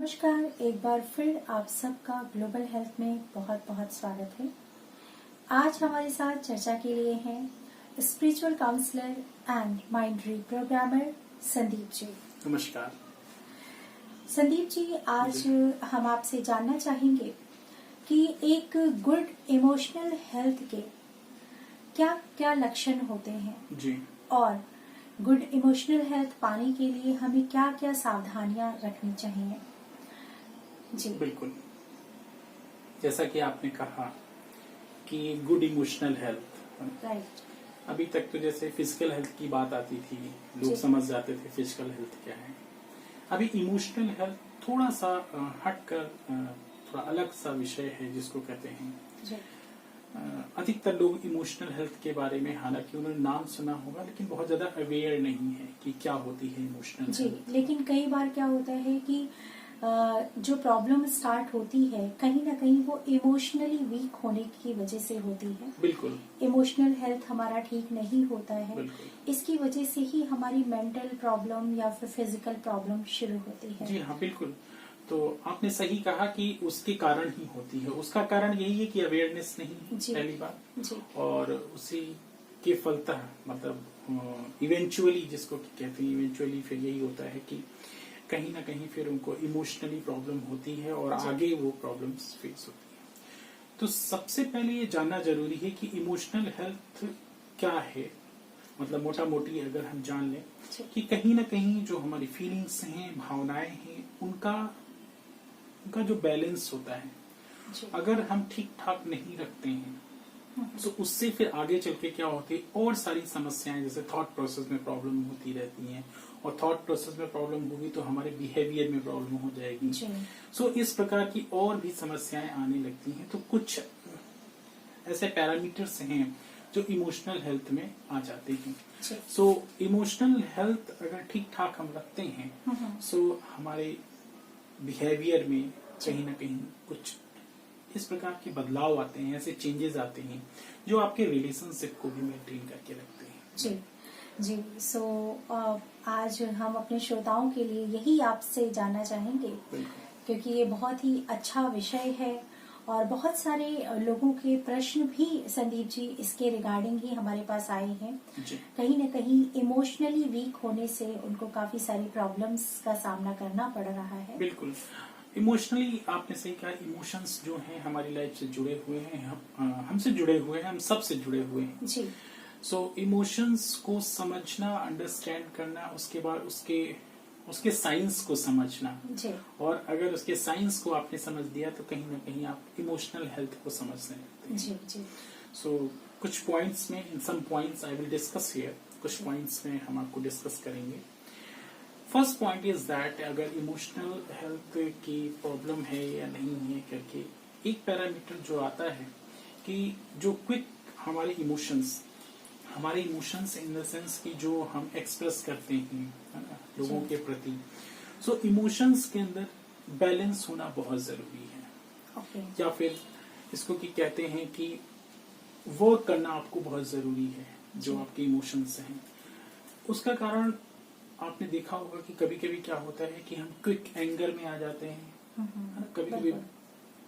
नमस्कार, एक बार फिर आप सबका ग्लोबल हेल्थ में बहुत बहुत स्वागत है। आज हमारे साथ चर्चा के लिए हैं spiritual counsellor and mind reprogrammer Sandeep ji. नमस्कार संदीप जी, आज हम आपसे जानना चाहेंगे कि एक गुड इमोशनल हेल्थ के क्या क्या लक्षण होते हैं जी। और गुड इमोशनल हेल्थ पाने के लिए हमें क्या क्या सावधानियां रखनी चाहिए। जी बिल्कुल, जैसा कि आपने कहा कि गुड इमोशनल हेल्थ, राइट। अभी तक तो जैसे फिजिकल हेल्थ की बात आती थी, लोग समझ जाते थे फिजिकल हेल्थ क्या है। अभी इमोशनल हेल्थ थोड़ा सा हटकर थोड़ा अलग सा विषय है जिसको कहते हैं जी। अधिकतर लोग इमोशनल हेल्थ के बारे में, हालांकि उन्होंने नाम सुना होगा लेकिन बहुत ज्यादा अवेयर नहीं है कि क्या होती है इमोशनल जी, हेल्थ। लेकिन कई बार क्या होता है कि जो प्रॉब्लम स्टार्ट होती है कहीं ना कहीं वो इमोशनली वीक होने की वजह से होती है। बिल्कुल, इमोशनल हेल्थ हमारा ठीक नहीं होता है, बिल्कुल। इसकी वजह से ही हमारी मेंटल प्रॉब्लम या फिर फिजिकल प्रॉब्लम शुरू होती है। जी हाँ, बिल्कुल। तो आपने सही कहा कि उसके कारण ही होती है। उसका कारण यही है कि अवेयरनेस नहीं, पहली बात जी। और उसी के फलतः मतलब इवेंचुअली, जिसको कहते हैं इवेंचुअली, फिर यही होता है कि कहीं ना कहीं फिर उनको इमोशनली प्रॉब्लम होती है और आगे वो प्रॉब्लम्स फेस होती है। तो सबसे पहले ये जानना जरूरी है कि इमोशनल हेल्थ क्या है। मतलब मोटा मोटी अगर हम जान लें कि कहीं ना कहीं जो हमारी फीलिंग्स हैं, भावनाएं हैं, उनका जो बैलेंस होता है, अगर हम ठीक ठाक नहीं रखते हैं तो उससे फिर आगे चल के क्या होती है, और सारी समस्याएं, जैसे थॉट प्रोसेस में प्रॉब्लम होती रहती हैं, और थॉट प्रोसेस में प्रॉब्लम होगी तो हमारे बिहेवियर में प्रॉब्लम हो जाएगी। सो इस प्रकार की और भी समस्याएं आने लगती हैं। तो कुछ ऐसे पैरामीटर्स हैं जो इमोशनल हेल्थ में आ जाते हैं। सो इमोशनल हेल्थ अगर ठीक ठाक हम रखते हैं सो हमारे बिहेवियर में कहीं ना कहीं कुछ इस प्रकार के बदलाव आते हैं, ऐसे चेंजेस आते हैं जो आपके रिलेशनशिप को भी मेंटेन करके रखते हैं। जी। सो आज हम अपने श्रोताओं के लिए यही आपसे जानना चाहेंगे, क्योंकि ये बहुत ही अच्छा विषय है और बहुत सारे लोगों के प्रश्न भी संदीप जी इसके रिगार्डिंग ही हमारे पास आए हैं। कहीं न कहीं इमोशनली वीक होने से उनको काफी सारी प्रॉब्लम्स का सामना करना पड़ रहा है। बिल्कुल, इमोशनली आपने सही कहा। इमोशंस जो हैं हमारी लाइफ से जुड़े हुए हैं, हमसे जुड़े हुए हैं, हम सबसे जुड़े हुए हैं। जी। सो इमोशंस को समझना, अंडरस्टैंड करना, उसके बाद उसके साइंस को समझना, जी। और अगर उसके साइंस को आपने समझ दिया तो कहीं ना कहीं आप इमोशनल हेल्थ को समझने लगते हैं। जी। सो कुछ पॉइंट्स में, in some points I will discuss here, कुछ पॉइंट्स में हम आपको डिस्कस करेंगे। फर्स्ट पॉइंट इज दैट अगर इमोशनल हेल्थ की प्रॉब्लम है या नहीं है करके एक पैरामीटर जो आता है कि जो क्विक हमारे इमोशंस इन द सेंस की जो हम एक्सप्रेस करते हैं, है ना, लोगों के प्रति। सो इमोशंस के अंदर बैलेंस होना बहुत जरूरी है। या फिर इसको की कहते हैं कि वर्क करना आपको बहुत जरूरी है। जो आपके इमोशंस हैं, उसका कारण आपने देखा होगा कि कभी कभी क्या होता है कि हम क्विक एंगर में आ जाते हैं, कभी कभी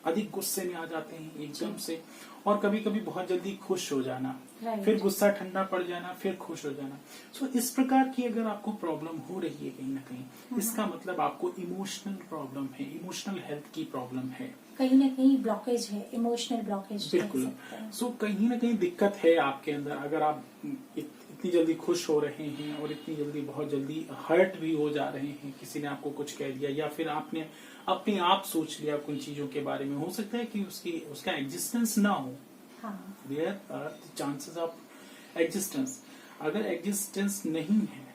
अधिक गुस्से में आ जाते हैं एकदम से, और कभी कभी बहुत जल्दी खुश हो जाना, फिर गुस्सा ठंडा पड़ जाना, फिर खुश हो जाना। सो इस प्रकार की अगर आपको प्रॉब्लम हो रही है कहीं ना कहीं, इसका मतलब आपको इमोशनल प्रॉब्लम है, इमोशनल हेल्थ की प्रॉब्लम है, कहीं ना कहीं ब्लॉकेज है, इमोशनल ब्लॉकेज। बिल्कुल। सो कहीं ना कहीं दिक्कत है आपके अंदर। अगर आप इतनी जल्दी खुश हो रहे हैं और इतनी जल्दी बहुत जल्दी हर्ट भी हो जा रहे हैं, किसी ने आपको कुछ कह दिया या फिर आपने अपने आप सोच लिया कुछ चीजों के बारे में, हो सकता है कि उसका एग्जिस्टेंस ना हो। There are the chances of existence. अगर एग्जिस्टेंस नहीं है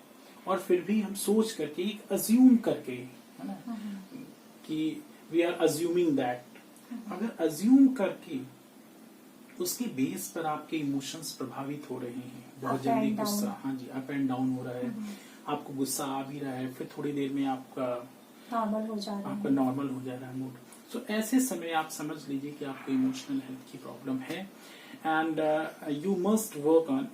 और फिर भी हम सोच करके, एक अज्यूम करके, है ना, कि वी आर अज्यूमिंग दैट, अगर अज्यूम करके उसके बेस पर आपके इमोशंस प्रभावित हो रहे हैं, बहुत जल्दी गुस्सा, हाँ जी, अप एंड डाउन हो रहा है, आपको गुस्सा आ भी रहा है, फिर थोड़ी देर में आपका नॉर्मल हो जा रहा है मूड। सो ऐसे समय आप समझ लीजिए कि आपको इमोशनल हेल्थ की प्रॉब्लम है, and you must work on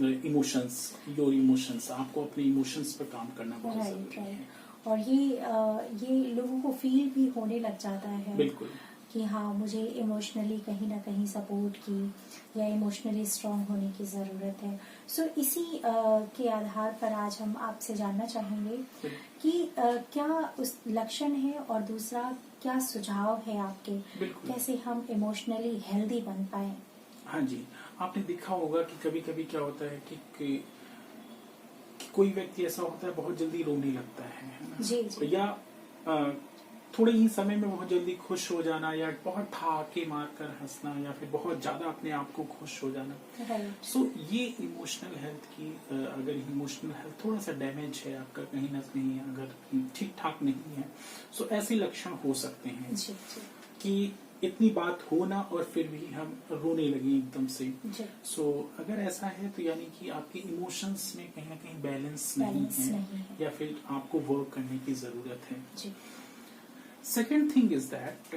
your emotions. आपको अपने इमोशंस पर काम करना बहुत जरूरी है। और ये लोगों फील भी होने लग जाता है बिल्कुल कि हाँ, मुझे इमोशनली कहीं ना कहीं सपोर्ट की या इमोशनली स्ट्रांग होने की ज़रूरत है। सो इसी के आधार पर आज हम आपसे जानना चाहेंगे कि क्या उस लक्षण है और दूसरा क्या सुझाव है आपके, कैसे हम इमोशनली हेल्दी बन पाए। हाँ जी, आपने देखा होगा कि कभी कभी क्या होता है कि कोई व्यक्ति ऐसा होता है बहुत जल्दी रोने लगता है ना? जी जी। या थोड़े ही समय में बहुत जल्दी खुश हो जाना, या बहुत ठहाके मारकर हंसना, या फिर बहुत ज्यादा अपने आप को खुश हो जाना। सो ये इमोशनल हेल्थ की अगर इमोशनल हेल्थ थोड़ा सा डैमेज है आपका, कहीं ना कहीं अगर ठीक ठाक नहीं है, सो ऐसे लक्षण हो सकते हैं जी जी। कि इतनी बात हो ना और फिर भी हम रोने लगे एकदम से। सो अगर ऐसा है तो यानी कि आपके इमोशंस में कहीं ना कहीं बैलेंस नहीं है, या फिर आपको वर्क करने की जरूरत है। Second thing is that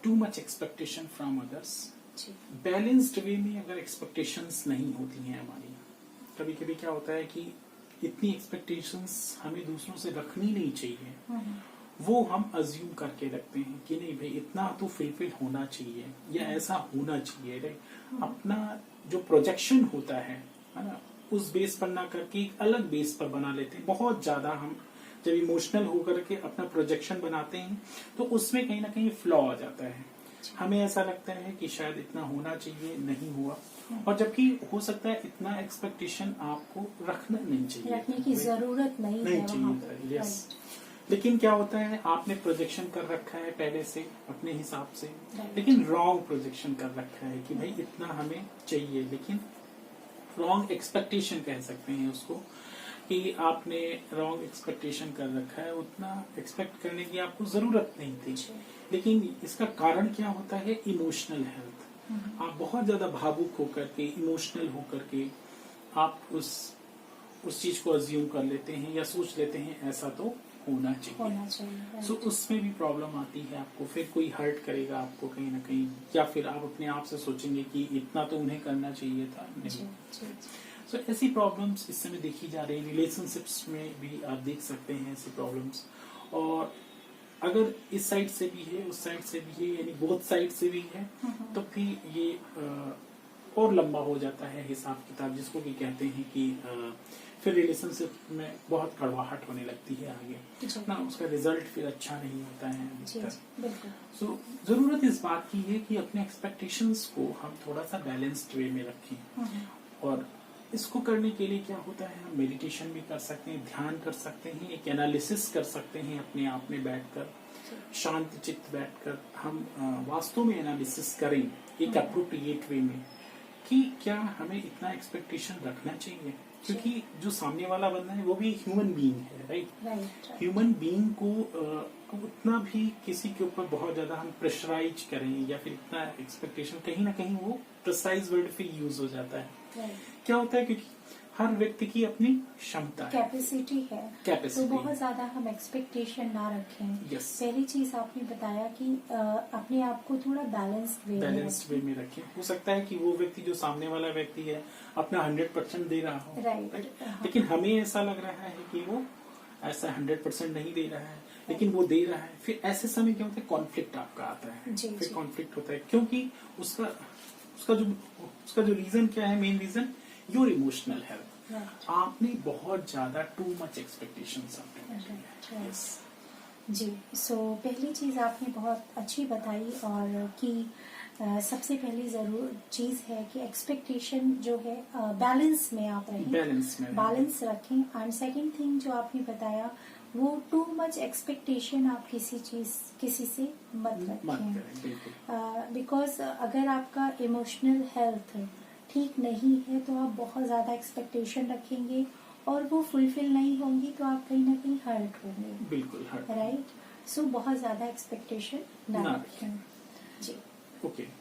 too much expectation from others. Balanced way में अगर एक्सपेक्टेशंस नहीं होती हैं हमारी, कभी कभी क्या होता है कि इतनी एक्सपेक्टेशंस हमें दूसरों से रखनी नहीं चाहिए, वो हम अज्यूम करके रखते हैं कि नहीं भाई इतना तो फुलफिल होना चाहिए या ऐसा होना चाहिए। राइट, अपना जो प्रोजेक्शन होता है ना, उस बेस पर ना करके एक अलग बेस पर बना लेते हैं। बहुत ज्यादा हम जब इमोशनल होकर के अपना प्रोजेक्शन बनाते हैं तो उसमें कहीं ना कहीं फ्लॉ आ जाता है। हमें ऐसा लगता है कि शायद इतना होना चाहिए, नहीं हुआ, और जबकि हो सकता है इतना एक्सपेक्टेशन आपको रखना नहीं चाहिए, रखने की जरूरत नहीं चाहिए। यस, लेकिन क्या होता है आपने प्रोजेक्शन कर रखा है पहले से अपने हिसाब से, लेकिन रॉन्ग प्रोजेक्शन कर रखा है कि भाई इतना हमें चाहिए, लेकिन रॉन्ग एक्सपेक्टेशन कह सकते हैं उसको, कि आपने रॉन्ग एक्सपेक्टेशन कर रखा है, उतना एक्सपेक्ट करने की आपको जरूरत नहीं थी। लेकिन इसका कारण क्या होता है? Emotional health. आप बहुत ज्यादा भावुक होकर के, इमोशनल होकर के आप उस चीज को अज्यूम कर लेते हैं या सोच लेते हैं ऐसा तो होना चाहिए। सो उसमें भी प्रॉब्लम आती है आपको, फिर कोई हर्ट करेगा आपको कहीं ना कहीं, या फिर आप अपने आप से सोचेंगे कि इतना तो उन्हें करना चाहिए था, नहीं। सो ऐसी प्रॉब्लम्स इस समय देखी जा रही है। रिलेशनशिप्स में भी आप देख सकते हैं ऐसी प्रॉब्लम्स, और अगर इस साइड से भी है उस साइड से भी है, यानी बोथ साइड से भी है, तो फिर ये और लंबा हो जाता है हिसाब किताब, जिसको भी कहते हैं कि फिर रिलेशनशिप में बहुत कड़वाहट होने लगती है आगे ना, उसका रिजल्ट फिर अच्छा नहीं होता है। सो जरूरत इस बात की है कि अपने एक्सपेक्टेशंस को हम थोड़ा सा बैलेंस्ड वे में रखें, और इसको करने के लिए क्या होता है, हम मेडिटेशन भी कर सकते हैं, ध्यान कर सकते हैं, एक एनालिसिस कर सकते हैं अपने आप में बैठकर, शांत चित्त बैठकर हम वास्तव में एनालिसिस करें एक अप्रोप्रिएट वे में कि क्या हमें इतना एक्सपेक्टेशन रखना चाहिए, क्योंकि जो सामने वाला बंदा है वो भी ह्यूमन बीइंग है। राइट, ह्यूमन बीइंग को उतना भी किसी के ऊपर बहुत ज्यादा हम प्रेशराइज करें या फिर इतना एक्सपेक्टेशन, कहीं ना कहीं वो प्रिसाइज वर्ड फिर यूज हो जाता है। क्या होता है, क्योंकि हर व्यक्ति की अपनी क्षमता है, कैपेसिटी है, तो बहुत ज्यादा हम एक्सपेक्टेशन ना रखें। पहली चीज आपने बताया कि अपने आप को थोड़ा बैलेंस्ड वे में रखें। हो सकता है कि वो व्यक्ति जो सामने वाला व्यक्ति है अपना 100% दे रहा हो, राइट, लेकिन हमें ऐसा लग रहा है कि वो ऐसा 100% नहीं दे रहा है, लेकिन वो दे रहा है। फिर ऐसे समय क्या होता है, कॉन्फ्लिक्ट आपका आता है, फिर कॉन्फ्लिक्ट होता है, क्योंकि उसका जो रीजन क्या है, main reason your emotional health. आपने बहुत ज्यादा टू मच एक्सपेक्टेशंस आपने। जी, सो पहली चीज आपने बहुत अच्छी बताई, और कि सबसे पहली जरूर चीज है कि एक्सपेक्टेशन जो है बैलेंस में आप रहें, बैलेंस रखें। एंड सेकंड थिंग जो आपने बताया, वो टू मच एक्सपेक्टेशन आप किसी से मत रखें, बिकॉज अगर आपका इमोशनल हेल्थ ठीक नहीं है तो आप बहुत ज्यादा एक्सपेक्टेशन रखेंगे और वो फुलफिल नहीं होंगी, तो आप कहीं ना कहीं हर्ट होंगे। बिल्कुल, राइट। सो बहुत ज्यादा एक्सपेक्टेशन ना रखें। जी, okay.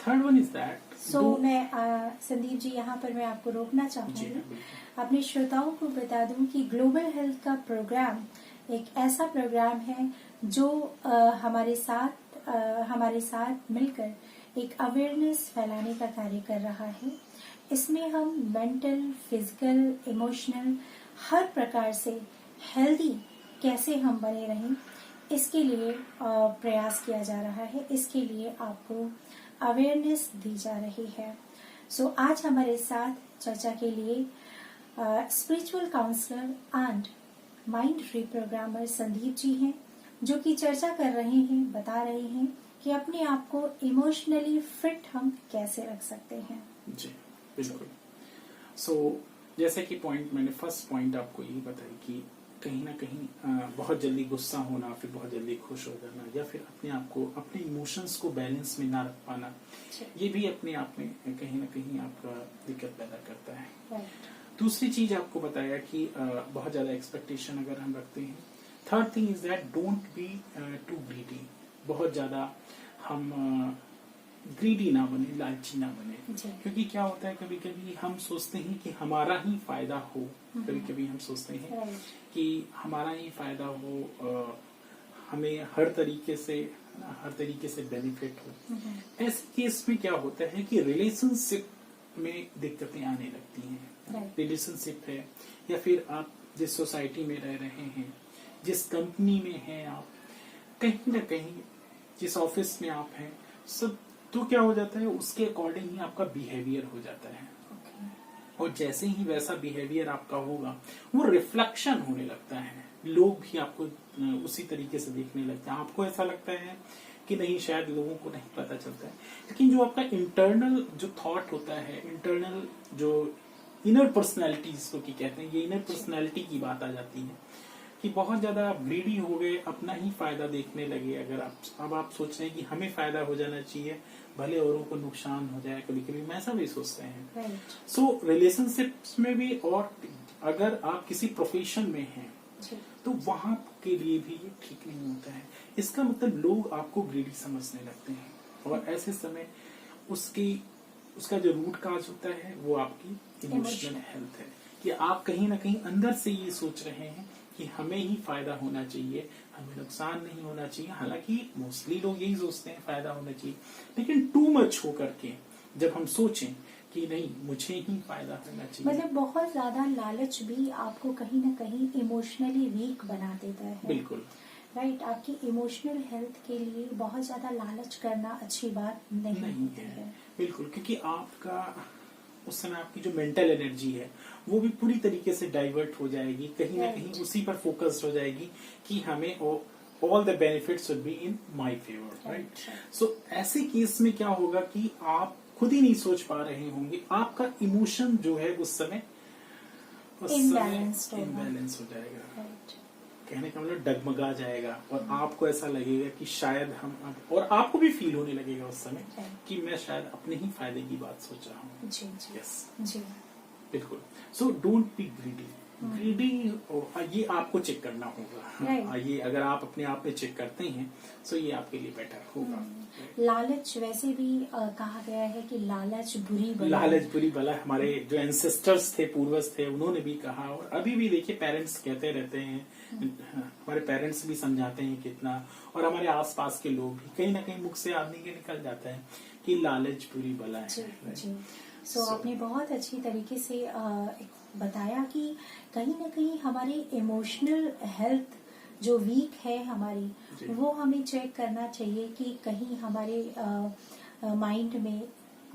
Third one is that, so मैं संदीप जी यहाँ पर मैं आपको रोकना चाहूंगी। अपने श्रोताओं को बता दूं कि ग्लोबल हेल्थ का प्रोग्राम एक ऐसा प्रोग्राम है जो हमारे साथ मिलकर एक अवेयरनेस फैलाने का कार्य कर रहा है। इसमें हम मेंटल, फिजिकल, इमोशनल हर प्रकार से हेल्दी कैसे हम बने रहें, इसके लिए प्रयास किया जा रहा है, इसके लिए आपको अवेयरनेस दी जा रही है। सो आज हमारे साथ चर्चा के लिए spiritual counsellor and mind reprogrammer Sandeep ji हैं, जो कि चर्चा कर रहे हैं, बता रहे हैं कि अपने आप को इमोशनली फिट हम कैसे रख सकते हैं। जी बिल्कुल। सो जैसे कि पॉइंट मैंने फर्स्ट पॉइंट आपको यही बताई कि कहीं ना कहीं बहुत जल्दी गुस्सा होना, फिर बहुत जल्दी खुश हो जाना, या फिर अपने आप को, अपने इमोशंस को बैलेंस में ना रख पाना, ये भी अपने आप में कहीं ना कहीं आपका दिक्कत पैदा करता है। दूसरी चीज आपको बताया कि बहुत ज्यादा एक्सपेक्टेशन अगर हम रखते हैं। Third thing is that don't be too greedy. बहुत ज्यादा हम ग्रीडी ना बने, लालची ना बने, क्योंकि क्या होता है कभी कभी हम सोचते हैं कि हमारा ही फायदा हो, कभी कभी हम सोचते हैं कि हमारा ही फायदा हो, हमें हर तरीके से बेनिफिट हो। ऐसे केस में क्या होता है कि रिलेशनशिप में दिक्कतें आने लगती हैं। रिलेशनशिप है, या फिर आप जिस सोसाइटी में रह रहे हैं, जिस कंपनी में हैं आप, कहीं ना कहीं जिस ऑफिस में आप हैं, सब तो क्या हो जाता है उसके अकॉर्डिंग ही आपका बिहेवियर हो जाता है। और जैसे ही वैसा बिहेवियर आपका होगा, वो रिफ्लेक्शन होने लगता है, लोग भी आपको उसी तरीके से देखने लगते हैं। आपको ऐसा लगता है कि नहीं, शायद लोगों को नहीं पता चलता है, लेकिन जो आपका इंटरनल जो थॉट होता है, इंटरनल जो इनर पर्सनैलिटीज को कहते हैं, ये इनर पर्सनैलिटी की बात आ जाती है कि बहुत ज्यादा ग्रीडी हो गए, अपना ही फायदा देखने लगे। अगर आप सोच रहे हैं कि हमें फायदा हो जाना चाहिए, भले औरों को नुकसान हो जाए, कभी कभी मैं ऐसा भी सोचते हैं। सो रिलेशनशिप्स में भी, और अगर आप किसी प्रोफेशन में हैं तो वहां के लिए भी ये ठीक नहीं होता है। इसका मतलब लोग आपको ग्रीडी समझने लगते हैं, और ऐसे समय उसका जो रूट काज होता है वो आपकी इमोशनल हेल्थ है, कि आप कहीं ना कहीं अंदर से ये सोच रहे हैं कि हमें ही फायदा होना चाहिए, हमें नुकसान नहीं होना चाहिए। हालांकि मोस्टली लोग यही सोचते हैं फायदा होना चाहिए, लेकिन टू मच हो करके जब हम सोचें कि नहीं, मुझे ही फायदा होना चाहिए, मतलब बहुत ज्यादा लालच भी आपको कहीं ना कहीं इमोशनली वीक बना देता है। बिल्कुल राइट। आपकी इमोशनल हेल्थ के लिए बहुत ज्यादा लालच करना अच्छी बात नहीं होती है। बिल्कुल, क्योंकि आपका उस समय आपकी जो मेंटल एनर्जी है वो भी पूरी तरीके से डाइवर्ट हो जाएगी, कहीं ना कहीं उसी पर फोकस्ड हो जाएगी कि हमें all the benefits would be in my favour, right. So ऐसे केस में क्या होगा कि आप खुद ही नहीं सोच पा रहे होंगे, आपका इमोशन जो है उस समय इम्बैलेंस हो जाएगा, कहने का मतलब डगमगा जाएगा, और आपको ऐसा लगेगा कि शायद और आपको भी फील होने लगेगा उस समय कि मैं शायद अपने ही फायदे की बात सोच रहा हूँ। जी बिल्कुल। So don't be greedy. Greedy ये आपको चेक करना होगा। ये अगर आप अपने आप में चेक करते हैं तो ये आपके लिए बेटर होगा। लालच वैसे भी कहा गया है कि लालच बुरी बला। हमारे जो एंसेस्टर्स थे, पूर्वज थे, उन्होंने भी कहा, और अभी भी देखिए पेरेंट्स कहते रहते हैं, हमारे पेरेंट्स भी समझाते हैं कितना, और हमारे आसपास के लोग भी कहीं ना कहीं मुख से आदमी के निकल जाता है कि लालच बुरी बला है। सो आपने बहुत अच्छी तरीके से बताया कि कहीं ना कहीं हमारी इमोशनल हेल्थ जो वीक है हमारी, वो हमें चेक करना चाहिए कि कहीं हमारे माइंड में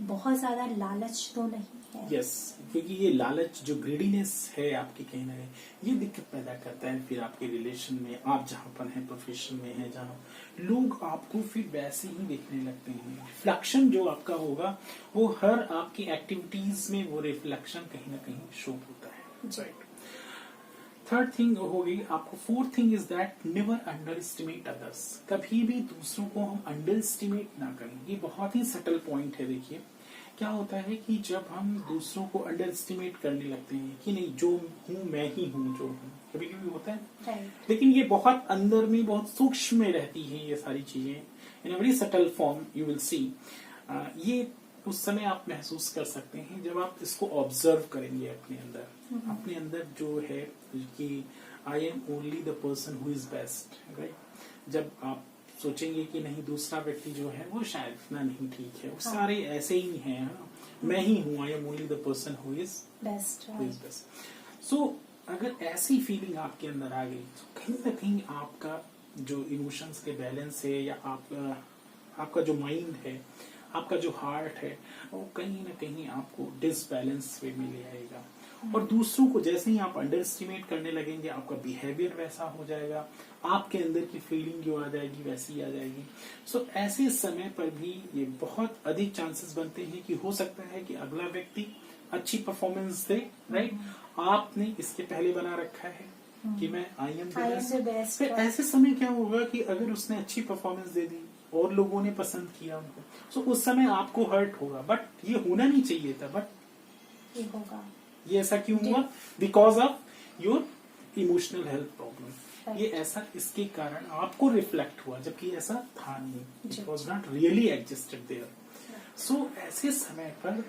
बहुत ज्यादा लालच तो नहीं है। यस, क्योंकि ये लालच जो ग्रीडीनेस है आपकी, कहीं ना कहीं ये दिक्कत पैदा करता है फिर आपके रिलेशन में, आप जहाँ पर हैं, प्रोफेशन में है, जहाँ लोग आपको फिर वैसे ही देखने लगते हैं। रिफ्लेक्शन जो आपका होगा वो हर आपकी एक्टिविटीज में वो रिफ्लेक्शन कहीं ना कहीं शो होता है, राइट। थर्ड थिंग हो गई आपको। Fourth thing is that never under estimate others. कभी भी दूसरों को हम अंडर एस्टिमेट ना करें। ये बहुत ही सटल पॉइंट है। देखिए क्या होता है कि जब हम दूसरों को अंडर एस्टिमेट करने लगते हैं कि नहीं, जो हूँ मैं ही हूँ जो हूँ, कभी कभी होता है, लेकिन ये बहुत अंदर में बहुत सूक्ष्म में रहती है ये सारी चीजें, in a very subtle form you will see. ये उस समय आप महसूस कर सकते हैं जब आप इसको ऑब्जर्व करेंगे अपने अंदर जो है कि आई am only the person who is best, right. जब आप सोचेंगे कि नहीं, दूसरा व्यक्ति जो है वो शायद इतना नहीं ठीक है, वो सारे ऐसे ही हैं, मैं ही हूँ, I am only the person who is best. So अगर ऐसी फीलिंग आपके अंदर आ गई तो कहीं ना कहीं आपका जो इमोशंस के बैलेंस है या आपका जो माइंड है, आपका जो हार्ट है, वो कहीं ना कहीं आपको डिसबैलेंस वे में ले आएगा। और दूसरों को जैसे ही आप अंडर एस्टिमेट करने लगेंगे, आपका बिहेवियर वैसा हो जाएगा, आपके अंदर की फीलिंग जो आ जाएगी वैसी आ जाएगी। सो ऐसे समय पर भी ये बहुत अधिक चांसेस बनते हैं कि हो सकता है कि अगला व्यक्ति अच्छी परफॉर्मेंस दे, राइट। आपने इसके पहले बना रखा है कि मैं आई एम द बेस्ट। फिर ऐसे समय क्या होगा कि अगर उसने अच्छी परफॉर्मेंस दे दी और लोगों ने पसंद किया उनको, सो उस समय आपको हर्ट होगा, बट ये होना नहीं चाहिए था, बट ये होगा। ये ऐसा क्यों हुआ? Because of your emotional health problem. ये ऐसा इसके कारण आपको रिफ्लेक्ट हुआ, जबकि ऐसा था नहीं, it was not really existed there. So ऐसे समय पर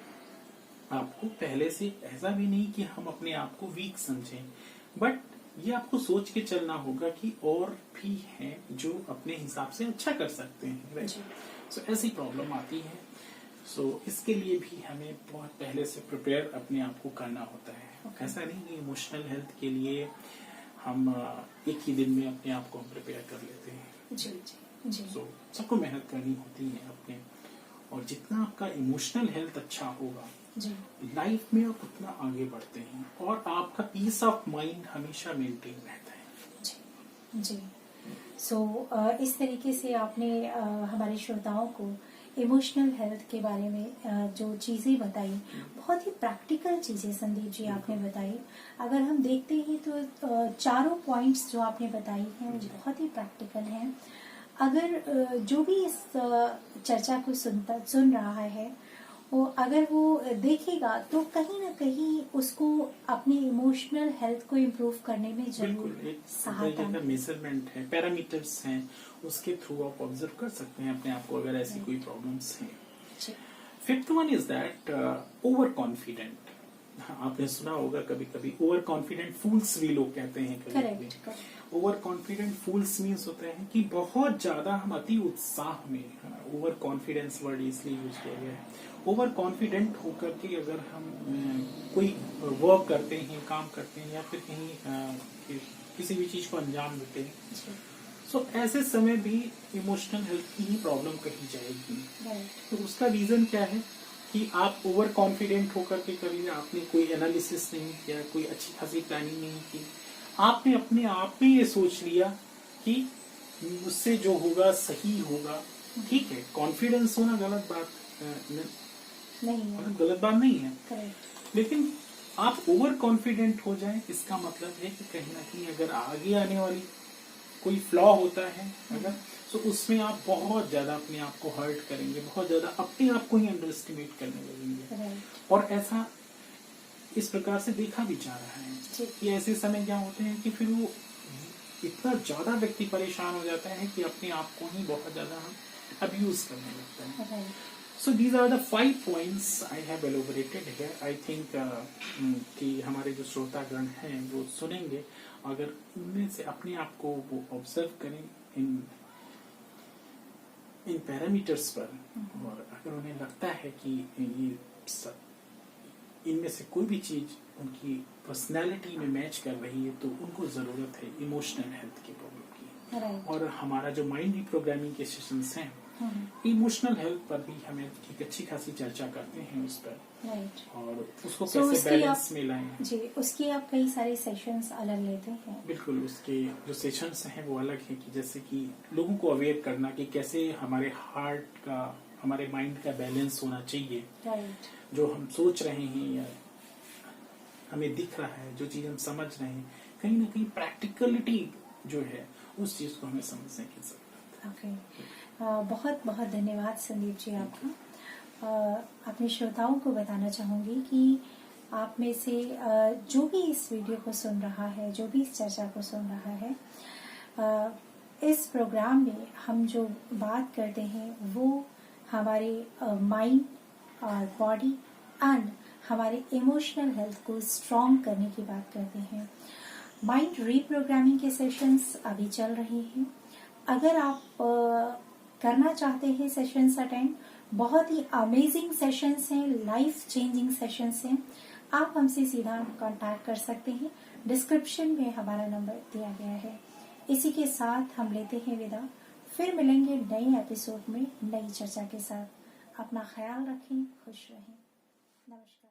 आपको पहले से ऐसा भी नहीं कि हम अपने आप को वीक समझें, बट ये आपको सोच के चलना होगा कि और भी हैं जो अपने हिसाब से अच्छा कर सकते हैं, राइट। सो ऐसी प्रॉब्लम आती है। सो इसके लिए भी हमें बहुत पहले से प्रिपेयर अपने आप को करना होता है। ऐसा नहीं कि इमोशनल हेल्थ के लिए हम एक ही दिन में अपने आप को प्रिपेयर कर लेते हैं। जी जी जी। सो सबको मेहनत करनी होती है अपने, और जितना आपका इमोशनल हेल्थ अच्छा होगा लाइफ में आप उतना आगे बढ़ते हैं और आपका पीस ऑफ माइंड हमेशा मेंटेन रहता है। जी जी। सो इस तरीके से आपने हमारे श्रोताओं को इमोशनल हेल्थ के बारे में जो चीजें बताई, बहुत ही प्रैक्टिकल चीजें संदीप जी आपने बताई। अगर हम देखते हैं तो चारों पॉइंट्स जो आपने बताई हैं बहुत ही प्रैक्टिकल हैं। अगर जो भी इस चर्चा को सुन रहा है, वो अगर वो देखेगा तो कहीं ना कहीं उसको अपनी इमोशनल हेल्थ को इम्प्रूव करने में जरूर सहायता मिलेगी। मेजरमेंट है, पैरामीटर्स हैं, उसके थ्रू आप ऑब्जर्व कर सकते हैं अपने आप को अगर ऐसी कोई प्रॉब्लम्स हैं। Fifth one is that over confident. आपने सुना होगा कभी कभी ओवर कॉन्फिडेंट फूल्स भी लोग कहते हैं कभी। ओवर कॉन्फिडेंट फूल्स मीन्स होते हैं कि बहुत ज्यादा हम अति उत्साह में, ओवर कॉन्फिडेंस वर्ड इसलिए यूज किया गया है। ओवर कॉन्फिडेंट होकर के अगर हम कोई वर्क करते हैं, काम करते हैं, या फिर कहीं किसी भी चीज को अंजाम देते हैं, सो ऐसे समय भी इमोशनल हेल्थ की ही प्रॉब्लम कही जाएगी। तो उसका रीजन क्या है कि आप ओवर कॉन्फिडेंट होकर के कभी आपने कोई एनालिसिस नहीं किया, कोई अच्छी खासी प्लानिंग नहीं की, आपने अपने आप में ये सोच लिया कि मुझसे जो होगा सही होगा। ठीक है, कॉन्फिडेंस होना गलत बात नहीं है, गलत बात नहीं है, लेकिन आप ओवर कॉन्फिडेंट हो जाएं इसका मतलब है कि कहीं ना कहीं अगर आगे आने वाली कोई फ्लॉ होता है अगर, तो उसमें आप बहुत ज्यादा अपने आप को हर्ट करेंगे, बहुत ज्यादा अपने आप को ही अंडर एस्टिमेट करने लगेंगे। और ऐसा इस प्रकार से देखा भी जा रहा है कि ऐसे समय क्या होते हैं कि फिर वो इतना ज्यादा व्यक्ति परेशान हो जाता है कि अपने आप को ही बहुत ज्यादा अब्यूज करने लगता है। So these are the 5 points I have elaborated here. I think कि हमारे जो श्रोतागण हैं वो सुनेंगे, अगर उनमें से अपने आप को वो ऑब्जर्व करें इन पैरामीटर्स पर, और अगर उन्हें लगता है कि ये इनमें से कोई भी चीज उनकी पर्सनैलिटी में मैच कर रही है, तो उनको जरूरत है इमोशनल हेल्थ की प्रॉब्लम की। और हमारा जो माइंड रिप्रोग्रामिंग के सेशंस हैं, इमोशनल हेल्थ पर भी हमें एक अच्छी खासी चर्चा करते हैं उस पर, और उसको कैसे बैलेंस में लाएं। जी, उसकी आप कई सारे सेशंस अलग लेते हैं। बिल्कुल, उसके जो सेशंस हैं वो अलग है, कि जैसे कि लोगों को अवेयर करना कि कैसे हमारे हार्ट का, हमारे माइंड का बैलेंस होना चाहिए। जो हम सोच रहे हैं या हमें दिख रहा है, जो चीज हम समझ रहे हैं, कहीं ना कहीं प्रैक्टिकलिटी जो है उस चीज को हमें समझने की जरूरत है। बहुत बहुत धन्यवाद संदीप जी आपका। अपने श्रोताओं को बताना चाहूंगी कि आप में से जो भी इस वीडियो को सुन रहा है, जो भी इस चर्चा को सुन रहा है, इस प्रोग्राम में हम जो बात करते हैं वो हमारे माइंड और बॉडी एंड हमारे इमोशनल हेल्थ को स्ट्रॉन्ग करने की बात करते हैं। माइंड रीप्रोग्रामिंग के सेशंस अभी चल रहे हैं। अगर आप करना चाहते हैं सेशंस अटेंड, बहुत ही अमेजिंग सेशंस हैं, लाइफ चेंजिंग सेशंस हैं, आप हमसे सीधा कांटेक्ट कर सकते हैं। डिस्क्रिप्शन में हमारा नंबर दिया गया है। इसी के साथ हम लेते हैं विदा। फिर मिलेंगे नए एपिसोड में नई चर्चा के साथ। अपना ख्याल रखें, खुश रहें। नमस्कार।